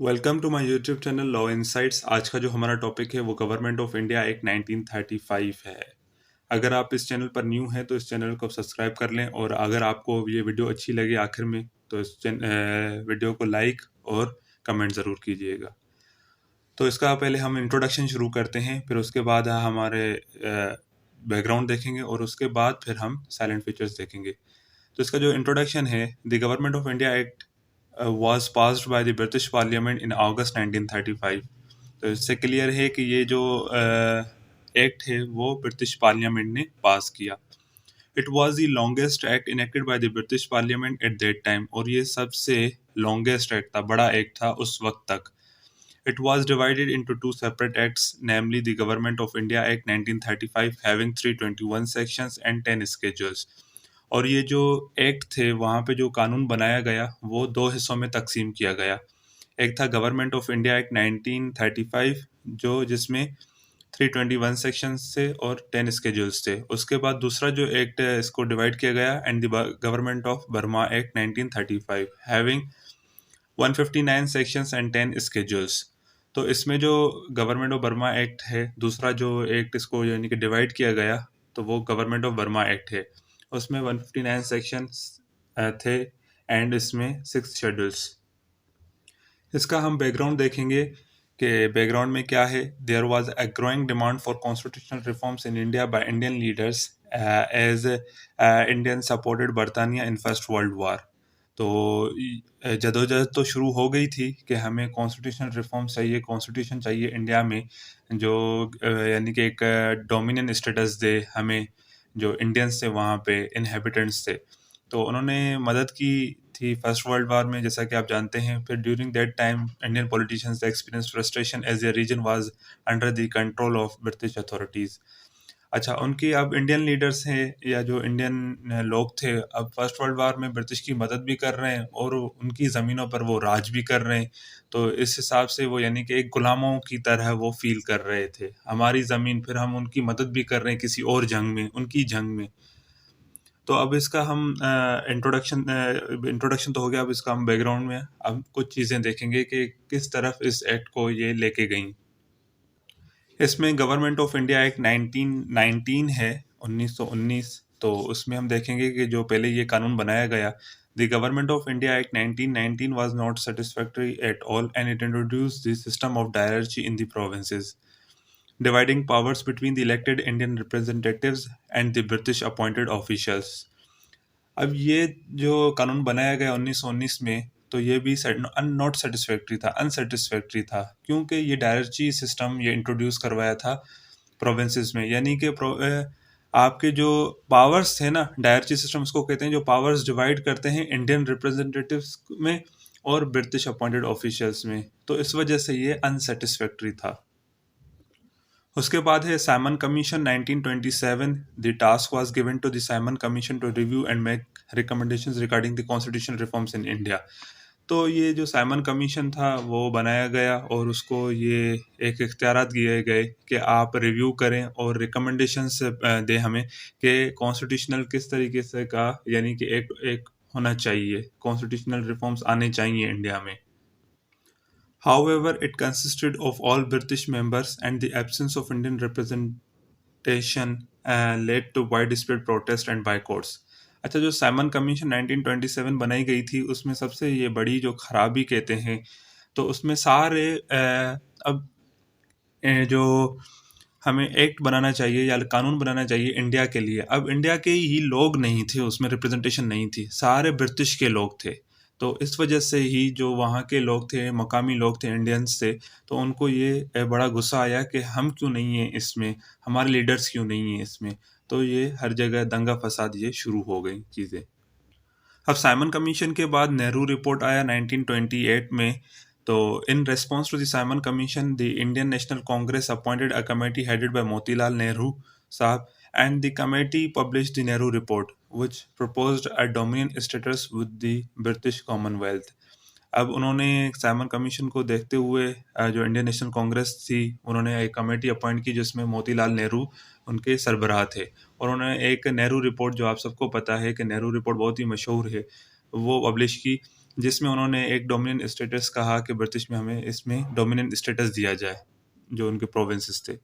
Welcome to my YouTube channel law insights. आज का जो हमारा टॉपिक है वो गवर्नमेंट ऑफ इंडिया एक्ट 1935 है। अगर आप इस चैनल पर न्यू हैं तो इस चैनल को सब्सक्राइब कर लें, और अगर आपको ये वीडियो अच्छी लगे आखिर में तो इस वीडियो को लाइक और कमेंट ज़रूर कीजिएगा। तो इसका पहले हम इंट्रोडक्शन शुरू करते हैं, फिर उसके बाद हमारे बैकग्राउंड देखेंगे, और उसके बाद फिर हम साइलेंट फीचर्स देखेंगे। तो इसका जो इंट्रोडक्शन है, the government of India act was passed by the British Parliament in August 1935। तो इससे क्लियर है कि ये जो एक्ट है वो ब्रिटिश पार्लियामेंट ने पास किया। It was the longest act enacted by the British parliament at that time, और ये सबसे लॉन्गेस्ट एक्ट था, बड़ा एक्ट था उस वक्त तक। It was divided into two separate acts, namely the Government of India Act 1935 having 321 sections and 10 schedules। और ये जो एक्ट थे, वहाँ पे जो कानून बनाया गया वो दो हिस्सों में तकसीम किया गया। एक था गवर्नमेंट ऑफ इंडिया एक्ट 1935, जो जिसमें 321 सेक्शन थे और 10 स्केड्यूल्स थे। उसके बाद दूसरा जो एक्ट है इसको डिवाइड किया गया, and the government of Burma act 1935 having 159 sections and 10 schedules. तो इसमें जो गवर्नमेंट ऑफ बर्मा एक्ट है, दूसरा जो एक्ट इसको यानी कि डिवाइड किया गया, तो वो गवर्नमेंट ऑफ बर्मा एक्ट है। उसमें 159 सेक्शंस थे, एंड इसमें 6 शेड्यूल्स। इसका हम बैकग्राउंड देखेंगे कि बैकग्राउंड में क्या है। There was a growing demand for constitutional reforms in India by Indian leaders as Indian supported बरतानिया इन फर्स्ट वर्ल्ड वॉर। तो जदोजहद तो शुरू हो गई थी कि हमें कॉन्स्टिट्यूशनल रिफॉर्म्स चाहिए, कॉन्स्टिट्यूशन चाहिए इंडिया में, जो यानी कि एक डोमिनियन स्टेटस दे हमें, जो इंडियंस थे वहाँ पे, इनहेबिटेंट्स थे। तो उन्होंने मदद की थी फर्स्ट वर्ल्ड वार में, जैसा कि आप जानते हैं। फिर during that time Indian politicians experience frustration as a reason was under the control of British authorities. अच्छा, उनकी अब इंडियन लीडर्स हैं या जो इंडियन लोग थे, अब फर्स्ट वर्ल्ड वार में ब्रिटिश की मदद भी कर रहे हैं और उनकी ज़मीनों पर वो राज भी कर रहे हैं। तो इस हिसाब से वो यानी कि एक गुलामों की तरह वो फील कर रहे थे, हमारी ज़मीन, फिर हम उनकी मदद भी कर रहे हैं किसी और जंग में, उनकी जंग में। तो अब इसका हम इंट्रोडक्शन तो हो गया, अब इसका हम बैकग्राउंड में अब कुछ चीज़ें देखेंगे कि किस तरफ इस एक्ट को ये लेके गई। इसमें गवर्नमेंट ऑफ इंडिया एक्ट 1919 है, 1919। तो उसमें हम देखेंगे कि जो पहले ये कानून बनाया गया, the government of India act 1919 was not satisfactory at all, and it introduced the system of diarchy in the provinces, dividing powers between the elected Indian representatives and the British appointed officials। अब ये जो कानून बनाया गया 1919 में, तो ये भी नॉट सेटिस्फैक्ट्री था, अनसेटिस्फैक्ट्री था, क्योंकि ये डायरेक्टरी सिस्टम ये इंट्रोड्यूस करवाया था प्रोविंसेस में। यानी कि आपके जो पावर्स थे ना, डायरेक्टरी सिस्टम उसको कहते हैं, जो पावर्स डिवाइड करते हैं इंडियन रिप्रेजेंटेटिव्स में और ब्रिटिश अपॉइंटेड ऑफिशियल्स में। तो इस वजह से ये अनसेटिस्फैक्ट्री था। उसके बाद है Simon Commission 1927। The task was given to the Simon Commission to review and make recommendations regarding the constitutional reforms in India. तो ये जो साइमन कमीशन था वो बनाया गया, और उसको ये एक इख्तियारात दिए गए कि आप रिव्यू करें और रिकमेंडेशंस दें हमें कि कॉन्स्टिट्यूशनल किस तरीके से का, यानी कि एक एक होना चाहिए, कॉन्स्टिट्यूशनल रिफॉर्म्स आने चाहिए इंडिया में। However, it consisted of all British members, and the absence of Indian representation led to widespread protest and boycotts। अच्छा, जो साइमन कमीशन 1927 बनाई गई थी, उसमें सबसे ये बड़ी जो खराबी कहते हैं, तो उसमें सारे अब जो हमें एक्ट बनाना चाहिए या कानून बनाना चाहिए इंडिया के लिए, अब इंडिया के ही लोग नहीं थे उसमें, रिप्रेजेंटेशन नहीं थी, सारे ब्रिटिश के लोग थे। तो इस वजह से ही जो वहाँ के लोग थे, मकामी लोग थे, इंडियंस थे, तो उनको ये बड़ा गुस्सा आया कि हम क्यों नहीं हैं इसमें, हमारे लीडर्स क्यों नहीं हैं इसमें। तो ये हर जगह दंगा फसाद ये शुरू हो गई चीज़ें। अब साइमन कमीशन के बाद नेहरू रिपोर्ट आया 1928 में। तो in response to the Simon Commission, the Indian National Congress appointed a committee headed by Motilal Nehru साहब, and the committee published the Nehru report which proposed a dominion status with the British Commonwealth. अब उन्होंने साइमन कमीशन को देखते हुए जो इंडियन नेशनल कांग्रेस थी, उन्होंने एक कमेटी अपॉइंट की जिसमें मोतीलाल नेहरू उनके सरबराह थे, और उन्होंने एक नेहरू रिपोर्ट, जो आप सबको पता है कि नेहरू रिपोर्ट बहुत ही मशहूर है, वो पब्लिश की। जिसमें उन्होंने एक डोमिनियन स्टेटस कहा कि ब्रिटिश में हमें इसमें डोमिनियन स्टेटस दिया जाए, जो उनके प्रोविंसेस थे।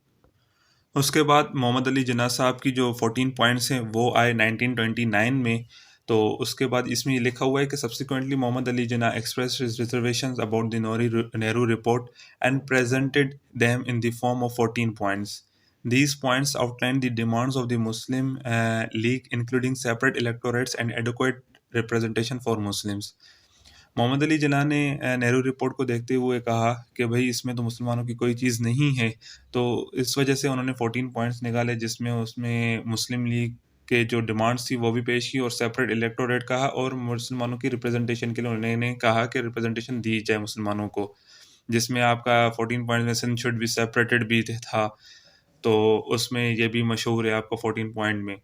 उसके बाद मोहम्मद अली जिन्ना साहब की जो 14 पॉइंट्स हैं वो आए 1929 में। तो उसके बाद इसमें ये लिखा हुआ है कि subsequently Mohammad Ali Jinnah express his reservations about the Nehru report and presented them in the form of 14 points. These points outline the demands of the Muslim League, including separate electorates and adequate representation for Muslims. Mohammad Ali Jinnah ने Nehru report को देखते हुए कहा कि भाई इसमें तो मुसलमानों की कोई चीज़ नहीं है। तो इस वजह से उन्होंने 14 पॉइंट्स निकाले, जिसमें उसमें मुस्लिम लीग के जो डिमांड्स थी वो भी पेश की और सेपरेट इलेक्टोरेट कहा, और मुसलमानों की रिप्रेजेंटेशन के लिए उन्होंने कहा कि रिप्रेजेंटेशन दी जाए मुसलमानों को, जिसमें आपका 14 पॉइंट में सिंध शुड बी सेपरेटेड भी था। तो उसमें ये भी मशहूर है आपका 14 पॉइंट में।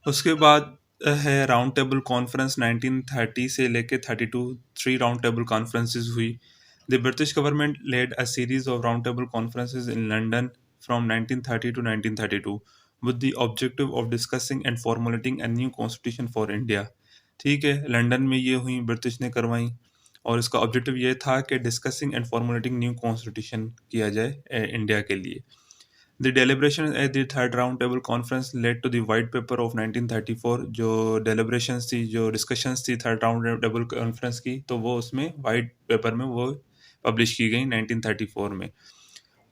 उसके बाद है राउंड टेबल कॉन्फ्रेंस 1930 से लेके 32, 3 राउंड टेबल कॉन्फ्रेंसेस हुई। The British government led a series of round table conferences in London from 1930 to 1932 with the objective of discussing and formulating a new constitution for India. ठीक है, London में ये हुई, British ने करवाई, और इसका ऑब्जेक्टिव ये था कि discussing and formulating new constitution किया जाए इंडिया के लिए। The deliberations at the third round table conference led to the white paper of 1934। जो deliberations थी, जो discussions थी थर्ड राउंड टेबल कॉन्फ्रेंस की, तो वो उसमें वाइट पेपर में वो पब्लिश की गई 1934 में।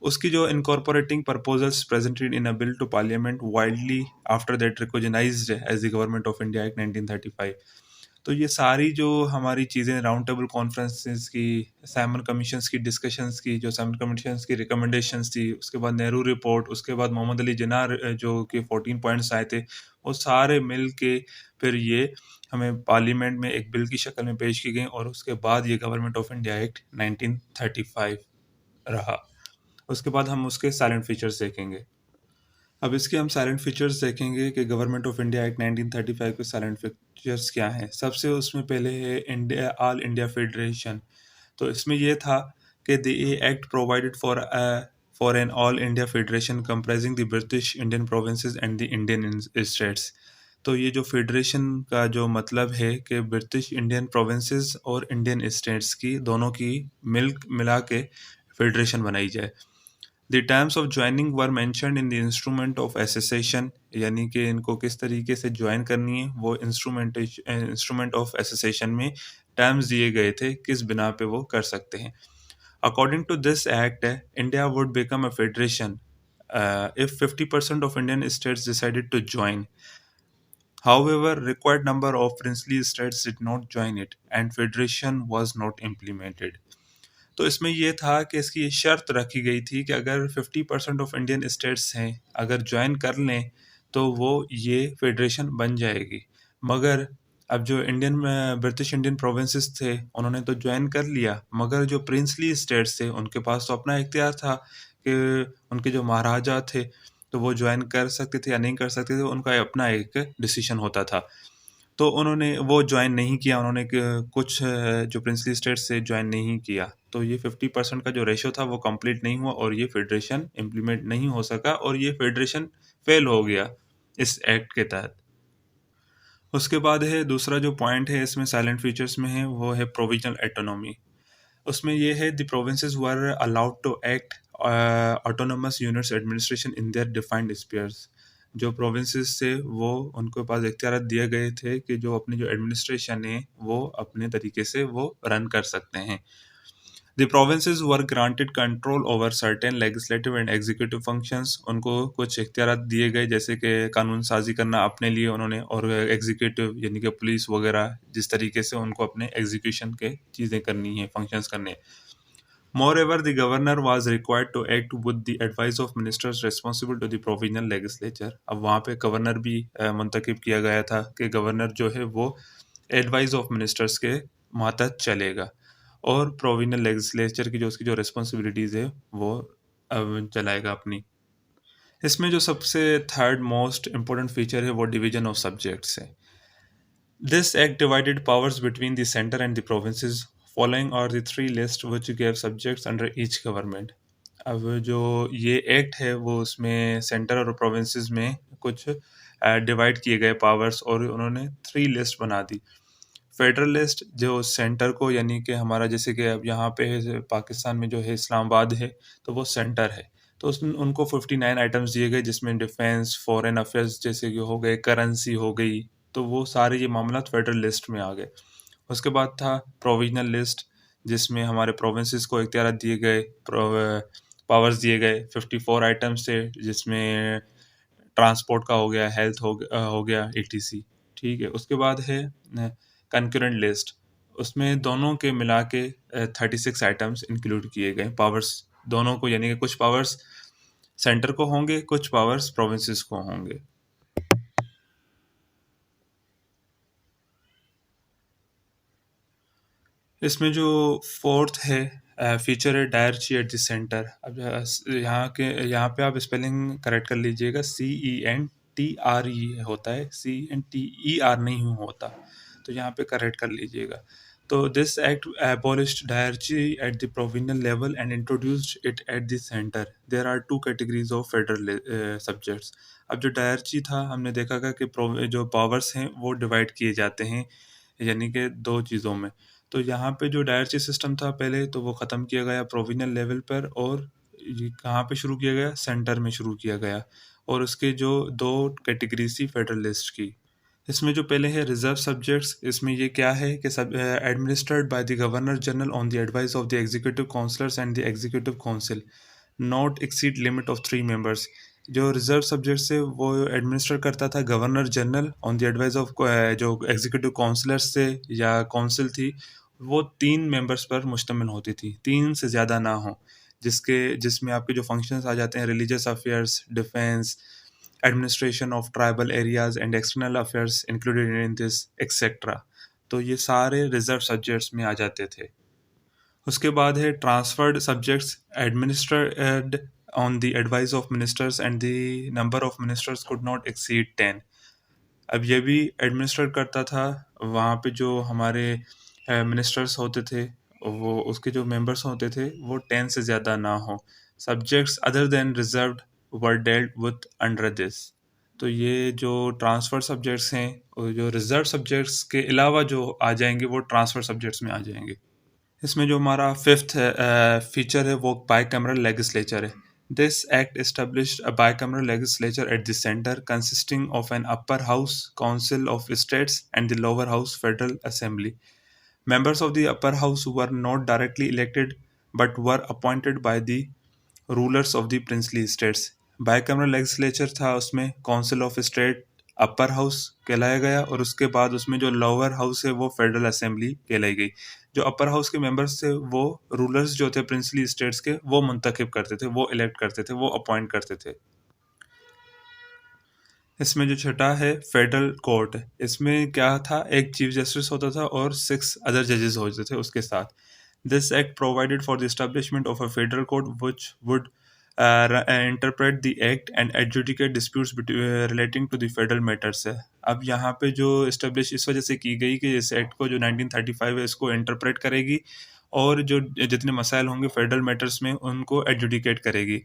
उसकी जो incorporating proposals presented in a bill to parliament widely after that recognized as the government of India Act 1935। तो ये सारी जो हमारी चीज़ें राउंड टेबल कॉन्फ्रेंसेस की, सैमन कमीशंस की डिस्कशंस की, जो सैमन कमीशंस की रिकमेंडेशंस थी, उसके बाद नेहरू रिपोर्ट, उसके बाद मोहम्मद अली जिन्ना जो कि 14 पॉइंट्स आए थे, वो सारे मिल के फिर ये हमें पार्लियामेंट में एक बिल की शक्ल में पेश की गई, और उसके बाद ये गवर्नमेंट ऑफ इंडिया एक्ट 1935 रहा। उसके बाद हम उसके साइलेंट फीचर्स देखेंगे। अब इसके हम साइलेंट फीचर्स देखेंगे कि गवर्नमेंट ऑफ इंडिया एक्ट 1935 के साइलेंट फीचर्स क्या हैं। सबसे उसमें पहले है इंडिया, ऑल इंडिया फेडरेशन। तो इसमें ये था कि the act provided for an all India federation comprising the British Indian provinces and the Indian states. तो ये जो फेडरेशन का जो मतलब है कि ब्रिटिश इंडियन प्रोविंसेस और इंडियन स्टेट्स की दोनों की मिला के फेडरेशन बनाई जाए। The terms of joining were mentioned in the instrument of association, यानी कि इनको किस तरीके से ज्वाइन करनी है वो इंस्ट्रूमेंट ऑफ एसोसिएशन में टर्म्स दिए गए थे, किस बिना पे वो कर सकते हैं। According to this act, India would become a federation if 50% of Indian states decided to join. However, required number of princely states did not join it and federation was not implemented. तो इसमें ये था कि इसकी ये शर्त रखी गई थी कि अगर 50% ऑफ इंडियन स्टेट्स हैं अगर ज्वाइन कर लें तो वो ये फेडरेशन बन जाएगी। मगर अब जो ब्रिटिश इंडियन प्रोविंसेस थे उन्होंने तो ज्वाइन कर लिया, मगर जो प्रिंसली स्टेट्स थे उनके पास तो अपना इख्तियार था कि उनके जो महाराजा थे तो वो ज्वाइन कर सकते थे या नहीं कर सकते थे, उनका अपना एक डिसीजन होता था। तो उन्होंने वो ज्वाइन नहीं किया, उन्होंने कुछ जो प्रिंसली स्टेट से ज्वाइन नहीं किया, तो ये 50% का जो रेशो था वो कंप्लीट नहीं हुआ और ये फेडरेशन इम्प्लीमेंट नहीं हो सका और ये फेडरेशन फेल हो गया इस एक्ट के तहत। उसके बाद है दूसरा जो पॉइंट है इसमें साइलेंट फीचर्स में है वो है प्रोविजनल एटोनॉमी। उसमें ये है the provinces were allowed to act autonomous units administration in their defined spheres. जो प्रोविंसेस थे वो उनके पास इख्तियार दिए गए थे कि जो अपनी जो एडमिनिस्ट्रेशन है वो अपने तरीके से वो रन कर सकते हैं। The provinces were granted control over certain legislative and executive functions। उनको कुछ इख्तियार दिए गए जैसे कि कानून साजी करना अपने लिए उन्होंने, और एग्जीक्यूटिव यानी कि पुलिस वगैरह जिस तरीके से उनको अपने एग्जीक्यूशन के चीज़ें करनी है, फंक्शंस करने हैं। Moreover, the governor was required to act with the advice of ministers responsible to the provincial legislature। अब वहाँ पे गवर्नर भी मुंतखब किया गया था कि गवर्नर जो है वो एडवाइस ऑफ मिनिस्टर्स के मातहत चलेगा और प्रोविंशियल लेजिस्लेचर की जो उसकी जो रिस्पॉन्सिबिलिटीज़ है वो चलाएगा अपनी। इसमें जो सबसे थर्ड मोस्ट इम्पोर्टेंट फीचर है वो डिवीजन ऑफ सब्जेक्ट्स है। This act divided powers between the center and the provinces. Following are the three lists which gave subjects under each government। अब जो ये एक्ट है वो उसमें सेंटर और प्रोविंसेस में कुछ डिवाइड किए गए पावर्स और उन्होंने 3 लिस्ट बना दी। फेडरलिस्ट जो सेंटर को, यानी कि हमारा जैसे कि अब यहाँ पे है पाकिस्तान में जो है इस्लामाबाद है, तो वो सेंटर है। तो उनको 59 आइटम्स दिए गए, जिसमें डिफेंस, फॉरेन अफेयर्स जैसे कि हो गए, करेंसी हो गई, तो वो सारे ये मामला फेडरल लिस्ट में आ गए। उसके बाद था प्रोविजनल लिस्ट, जिसमें हमारे प्रोविंसेस को इख्तियार दिए गए, पावर्स दिए गए। 54 आइटम्स थे, जिसमें ट्रांसपोर्ट का हो गया, हेल्थ हो गया, etc। ठीक है। उसके बाद है कंकरेंट लिस्ट, उसमें दोनों के मिला के 36 आइटम्स इंक्लूड किए गए, पावर्स दोनों को, यानी कि कुछ पावर्स सेंटर को होंगे, कुछ पावर्स प्रोविंसेस को होंगे। इसमें जो फोर्थ है फीचर है डायरची एट द सेंटर। अब यहाँ पे आप स्पेलिंग करेक्ट कर लीजिएगा, CENTRE होता है, CENTER नहीं होता, तो यहाँ पे करेक्ट कर लीजिएगा। तो this act abolished diarchy at the provincial level and introduced it at the centre. There are two categories of federal subjects. अब जो डायरची था, हमने देखा था कि जो पावर्स हैं वो डिवाइड किए जाते हैं, यानी कि दो चीज़ों में। तो यहाँ पे जो डायरची सिस्टम था पहले, तो वो ख़त्म किया गया प्रोविजनल लेवल पर, और ये कहाँ पे शुरू किया गया, सेंटर में शुरू किया गया। और उसके जो दो कैटेगरी थी फेडरल लिस्ट की। इसमें जो पहले है रिजर्व सब्जेक्ट्स, इसमें ये क्या है कि सब administered by the governor general on the advice of the executive councillors and the executive council, not exceed limit of 3 members. जो रिजर्व सब्जेक्ट्स है वो एडमिनिस्टर करता था governor general on the advice of जो एग्जीक्यूटिव काउंसलर्स थे या council थी, वो 3 मेंबर्स पर मुश्तमिल होती थी, 3 से ज़्यादा ना हो, जिसमें आपके जो फंक्शंस आ जाते हैं, religious affairs, defence, administration of tribal areas and external affairs included in this etcetera. तो ये सारे रिजर्व सब्जेक्ट्स में आ जाते थे। उसके बाद है transferred subjects administered on the advice of ministers and the number of ministers could not exceed 10। अब ये भी एडमिनिस्ट्रेट करता था, वहाँ पे जो हमारे मिनिस्टर्स होते थे, वो उसके जो मेंबर्स होते थे वो 10 से ज़्यादा ना हो। Subjects other than reserved were dealt with under this. तो ये जो ट्रांसफ़र सब्जेक्ट्स हैं, और जो रिजर्व सब्जेक्ट्स के अलावा जो आ जाएंगे, वो ट्रांसफ़र सब्जेक्ट्स में आ जाएंगे। इसमें जो हमारा फिफ्थ फीचर है वो बाइकैमरल लेजिस्लेचर है। This act established a bicameral legislature at the center consisting of an upper house council of states and the lower house federal assembly. Members of the upper house were not directly elected but were appointed by the rulers of the princely states. Bicameral legislature था, उसमें council of state upper house कहलाया गया, और उसके बाद उसमें जो lower house है वो फेडरल असेंबली कहलाई गई। जो अपर हाउस के मेंबर्स थे वो रूलर्स जो थे प्रिंसली स्टेट्स के, वो मुंतखब करते थे, वो इलेक्ट करते थे, वो अपॉइंट करते थे। इसमें जो छठा है फेडरल कोर्ट, इसमें क्या था, एक चीफ जस्टिस होता था और 6 अदर जजेस होते थे उसके साथ। This act provided for the establishment of a federal court which would interpret the act and adjudicate disputes relating to the federal matters है। अब यहाँ पे जो इस्टेब्लिश इस वजह से की गई कि इस एक्ट को जो 1935 है इसको इंटरप्रेट करेगी, और जो जितने मसाइल होंगे फेडरल मैटर्स में उनको एडजुडिकेट करेगी।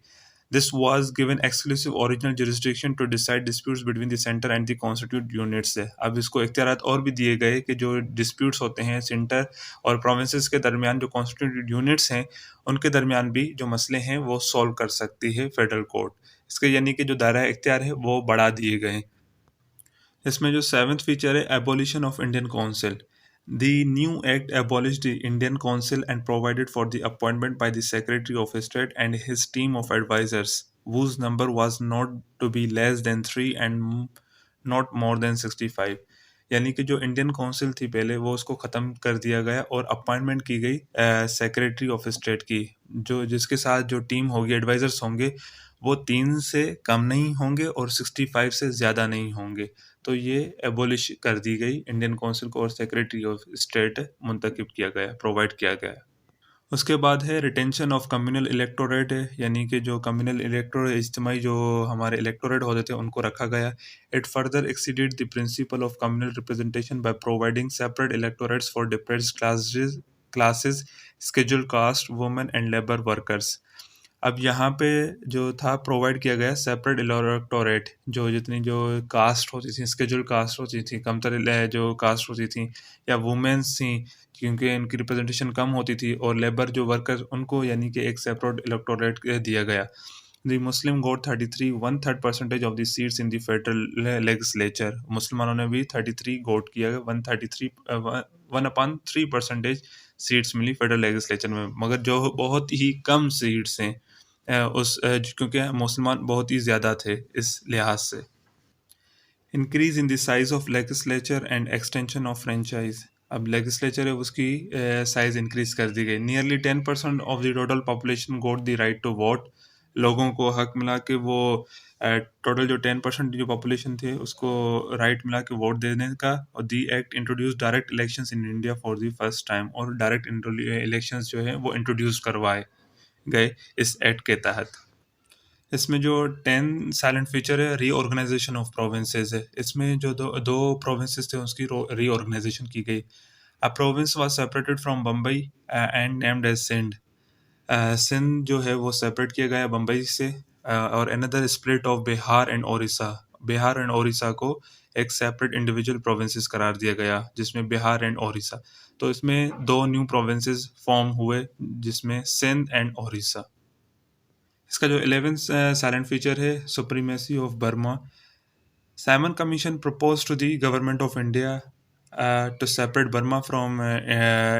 This was given exclusive original jurisdiction to decide disputes between the center and the constituted units है। अब इसको इख्तियारात और भी दिए गए कि जो disputes होते हैं सेंटर और provinces के दरमियान, जो constituted units हैं उनके दरमियान भी जो मसले हैं वो सॉल्व कर सकती है फेडरल कोर्ट। इसके यानी कि जो दायरा इख्तियार है वो बढ़ा दिए गए हैं। इसमें जो सेवन्थ फीचर है abolition of Indian council. The new act abolished the Indian Council and provided for the appointment by the Secretary of State and his team of advisors, whose number was not to be less than 3 and not more than 65। यानी कि जो Indian council थी पहले, वो उसको ख़त्म कर दिया गया और अपॉइंटमेंट की गई सेक्रेटरी ऑफ स्टेट की, जो जिसके साथ जो टीम होगी, एडवाइजर्स होंगे, वो 3 से कम नहीं होंगे और 65 से ज़्यादा नहीं होंगे। तो ये एबोलिश कर दी गई इंडियन काउंसिल को, और सेक्रेटरी ऑफ स्टेट मुंतखब किया गया, प्रोवाइड किया गया। उसके बाद है रिटेंशन ऑफ कम्युनल इलेक्टोरेट है, यानी कि जो कम्युनल इलेक्टोरेट, इज्तिमाई जो हमारे इलेक्टोरेट होते थे उनको रखा गया। It further exceeded the principle of communal representation by providing separate electorates for depressed classes, scheduled cast, women and labour workers. अब यहाँ पे जो था प्रोवाइड किया गया सेपरेट इलेक्टोरेट, जो जितनी जो कास्ट होती थी, स्केड्यूल कास्ट होती थी, कमतर जो कास्ट होती थी या वुमेन्स थी, क्योंकि इनकी रिप्रेजेंटेशन कम होती थी, और लेबर जो वर्कर उनको यानी कि एक सेपरेट इलेक्टोरेट दिया गया। The Muslim got 33 1/3 percentage of the seats in the federal legislature. मुसलमानों ने भी 33 गोट किया, 133 1/3 परसेंटेज सीट्स मिली फेडरल लेजिस्लेचर में, मगर जो बहुत ही कम सीट्स हैं क्योंकि मुसलमान बहुत ही ज़्यादा थे इस लिहाज से। Increase in the size of legislature and extension of franchise. अब लेजिस्लेचर है उसकी साइज इंक्रीज कर दी गई। Nearly 10% of the total population got the right to vote. लोगों को हक मिला कि वो टोटल जो 10% जो पॉपुलेशन थे उसको राइट मिला कि वोट देने का। और the act introduce direct elections in India for the first time, और डायरेक्ट इलेक्शंस जो है वो इंट्रोड्यूस करवाए गए इस एक्ट के तहत। इसमें जो 10 साइलेंट फीचर है, रीऑर्गेनाइजेशन ऑफ प्रोविंसेस है। इसमें जो दो दो प्रोविंसेस थे उसकी रीऑर्गेनाइजेशन की गई। A province was separated from Bombay and named as Sindh. Sindh जो है वो सेपरेट किया गया बम्बई से। और another split of Bihar and Odisha. Bihar and Odisha को एक सेपरेट इंडिविजुअल प्रोविंसेस करार दिया गया, जिसमें बिहार एंड ओडिशा। तो इसमें दो न्यू प्रोविंसेस फॉर्म हुए, जिसमें सिंध एंड ओडिशा। इसका जो 11th साइलेंट फीचर है, supremacy of Burma. Simon Commission proposed to the government of India to separate Burma from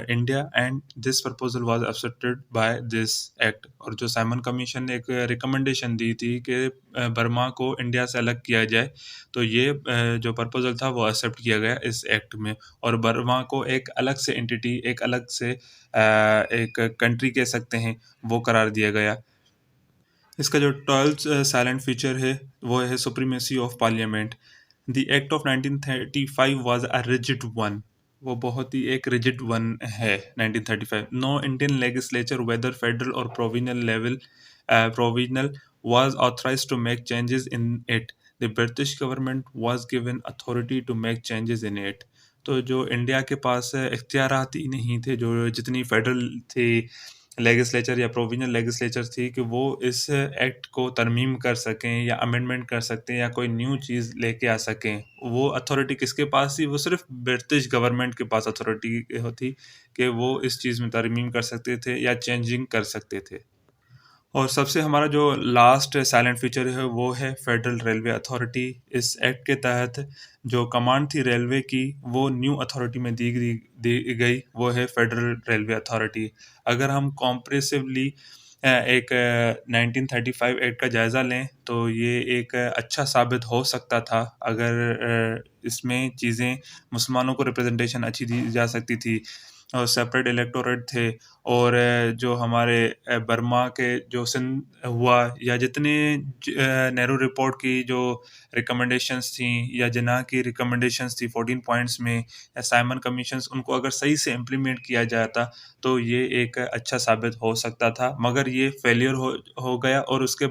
India, and this proposal was accepted by this act। और जो Simon commission ने एक recommendation दी थी कि Burma को India से अलग किया जाए, तो ये जो प्रपोजल था वो एक्सेप्ट किया गया इस एक्ट में, और बर्मा को एक अलग से एंटिटी, एक अलग से एक कंट्री कह सकते हैं, वो करार दिया गया। इसका जो 12th साइलेंट फीचर है वो है supremacy of parliament. The act of 1935 was a rigid one. वो बहुत ही एक रिजिड वन है 1935। No Indian legislature whether federal और provisional was authorized to make changes in it। The British government was given authority to make changes in it। तो जो India के पास इख्तियारात ही नहीं थे, जो जितनी फेडरल थी लेजिस्लेचर या प्रोविजनल लेजिस्लेचर थी, कि वो इस एक्ट को तरमीम कर सकें या अमेंडमेंट कर सकते हैं या कोई न्यू चीज़ लेके आ सकें, वो अथॉरिटी किसके पास थी? वो सिर्फ ब्रिटिश गवर्नमेंट के पास अथॉरिटी होती कि वो इस चीज़ में तरमीम कर सकते थे या चेंजिंग कर सकते थे। और सबसे हमारा जो लास्ट साइलेंट फीचर है वो है फेडरल रेलवे अथॉरिटी। इस एक्ट के तहत जो कमांड थी रेलवे की, वो न्यू अथॉरिटी में दी गई, वो है फेडरल रेलवे अथॉरिटी। अगर हम कॉम्प्रेसिवली एक 1935 एक्ट का जायज़ा लें, तो ये एक अच्छा साबित हो सकता था अगर इसमें चीज़ें, मुसलमानों को रिप्रेजेंटेशन अच्छी दी जा सकती थी, और सेपरेट इलेक्टोरेट थे, और जो हमारे बर्मा के जो सिंध हुआ, या जितने नेहरू रिपोर्ट की जो रिकमेंडेशंस थी या जिन्ना की रिकमेंडेशंस थी 14 पॉइंट्स में, या साइमन कमीशंस, उनको अगर सही से इम्प्लीमेंट किया जाता तो ये एक अच्छा साबित हो सकता था, मगर ये फेलियर हो गया। और इसके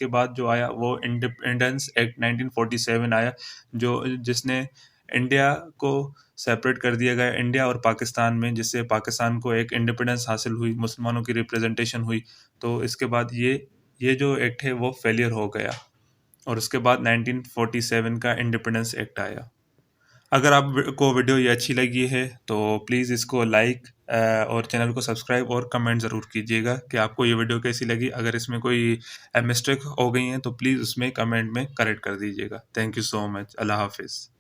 बाद जो आया वो इंडिपेंडेंस एक्ट 1947 आया, जिसने इंडिया को सेपरेट कर दिया गया इंडिया और पाकिस्तान में, जिससे पाकिस्तान को एक इंडिपेंडेंस हासिल हुई, मुसलमानों की रिप्रेजेंटेशन हुई। तो इसके बाद ये जो एक्ट है वो फेलियर हो गया, और उसके बाद 1947 का इंडिपेंडेंस एक्ट आया। अगर आपको वीडियो ये अच्छी लगी है तो प्लीज़ इसको लाइक और चैनल को सब्सक्राइब और कमेंट ज़रूर कीजिएगा कि आपको ये वीडियो कैसी लगी। अगर इसमें कोई मिस्टेक हो गई है तो प्लीज़ उसमें कमेंट में करेक्ट कर दीजिएगा। Thank you so much. अल्लाह हाफिज़।